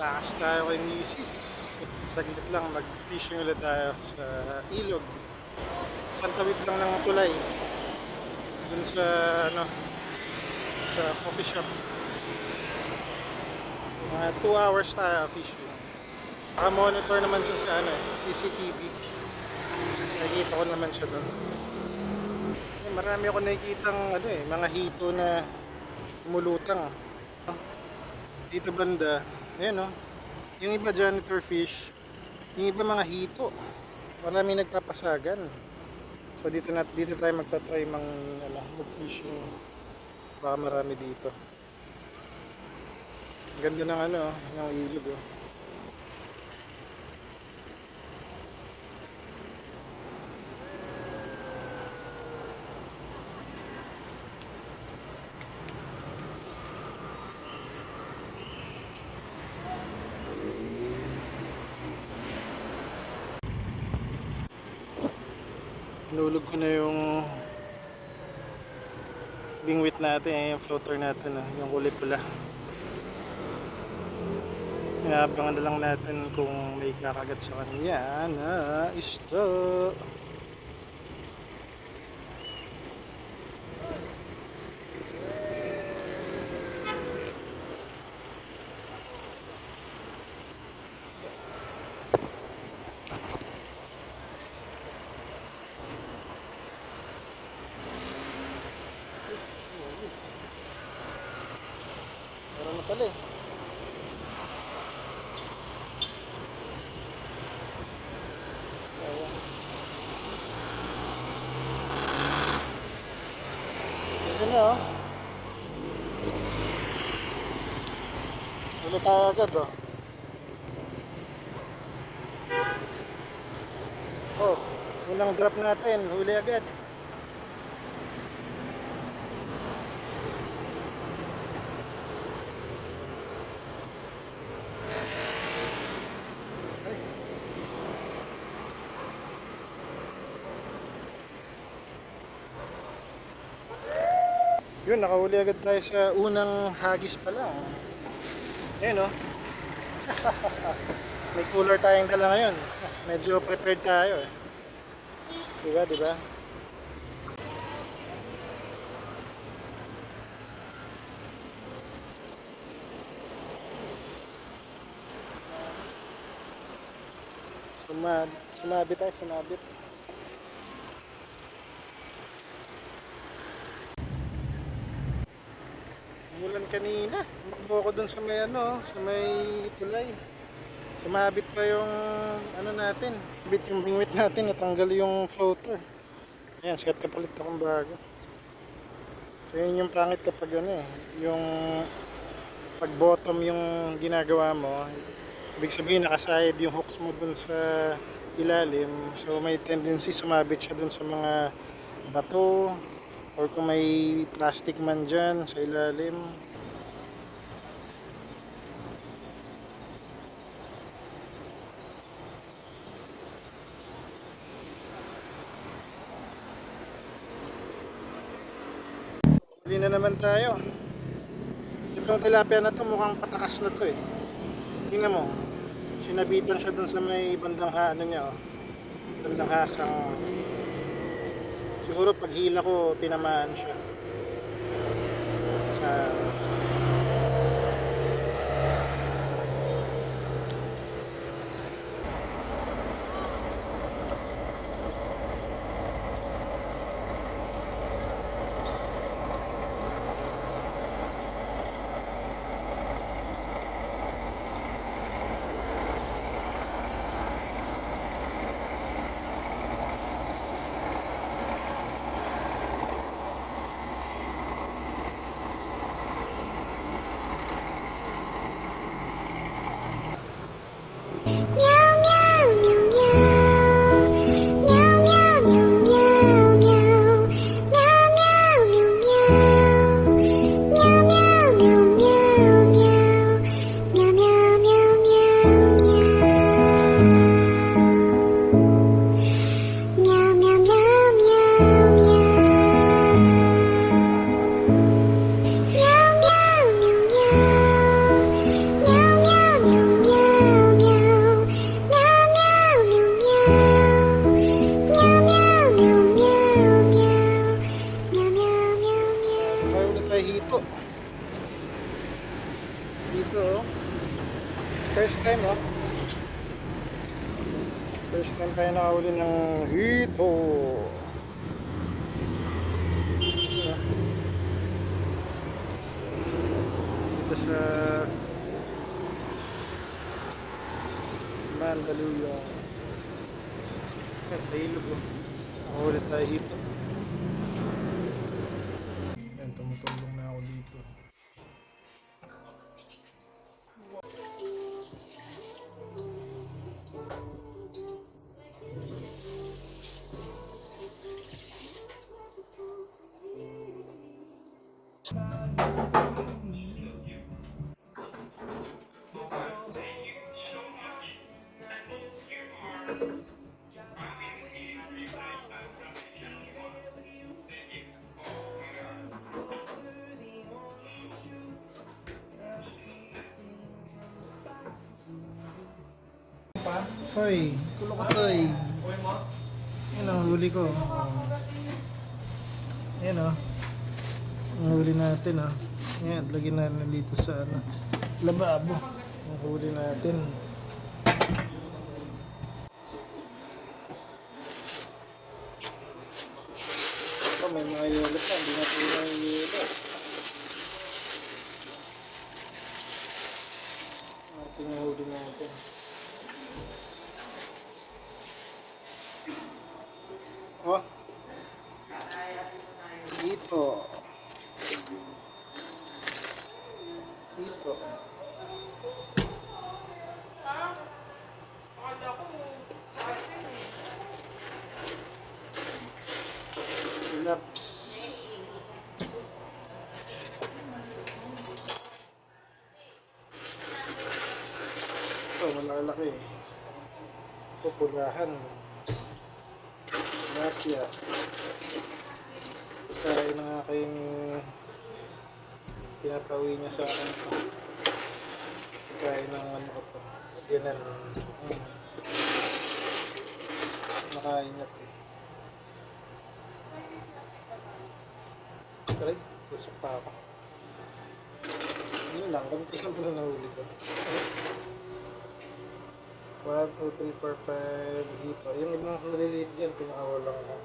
Takas tayo kay Mrs. Saglit lang, mag-fishing ulit tayo sa ilog. Isang tawid lang ng tulay. Dun sa, ano, sa coffee shop. Mga 2 hours tayo fishing. Naka-monitor naman siya sa ano, CCTV. Nakikita ko naman siya doon. Marami ako nakikitang ano mga hito na umulutang. Dito banda, ayan yung iba janitor fish, yung iba mga hito. Marami nagpapasagan. So dito tayo magta-try mag-fishing. Baka marami dito. Ganda ng ng ilog oh. Nulog ko na yung bingwit natin, yung floater natin, yung kulay pula. Inaabangan na lang natin kung may kakagat sa kanya na isda. Meron na pala eh. Ayan. Ito na oh. Huli tayo agad oh. Oh, unang drop natin, huli agad. Yun, nakahuli agad tayo sa unang hagis pa lang. Ayun oh. May cooler tayong dala ngayon. Medyo prepared tayo eh. Diba, diba? Sumabit tayo, sumabit. Umulan kanina. Makbo ko dun sa may sa may tulay. Sumabit pa yung natin. Bit yung bingwit natin, natanggal yung floater. Ayan, sikat na palit akong bago. So yun yung pangit kapag yung pag bottom yung ginagawa mo. Ibig sabihin nakasayad yung hooks mo dun sa ilalim. So may tendency sumabit siya dun sa mga bato or kung may plastic man dyan sa ilalim. Huli na naman tayo. Itong tilapia na to mukhang patakas na to eh. Tingnan mo. Sinabitan siya dun sa may bandang niya oh. Bandang hasang. Siguro pag hila ko tinamaan siya. Sa First time, oh. First time tayo nakahuli ng hito. Dito sa Mandaluyong. Yan, sa ilog, oh. Nakahuli tayo hito. Yan, tumutulong na ako dito. Hoy, kulo ko to eh. Yan ang huli ko. Yan o. Ang huli natin o. Yan, lagyan natin dito sa ano, lababo. Ang huli natin. Oh, may mga yelo pa. Hindi natin yung yelo. Ating huli natin. Oh. Dito. Dito. Laps. Ito, malaki-laki. Pupulahan. Tilapia. Kain na nga kayong pinapauwi niya sa akin. Kain ng ano ko to. Ganan. Nakain niya to. Taray, tusok pa ako. Yun lang, konti lang pala nahuli ko. 1, 2, 3, 4, 5 hito. Yung ibang maliliit dyan, pinakawalang ko.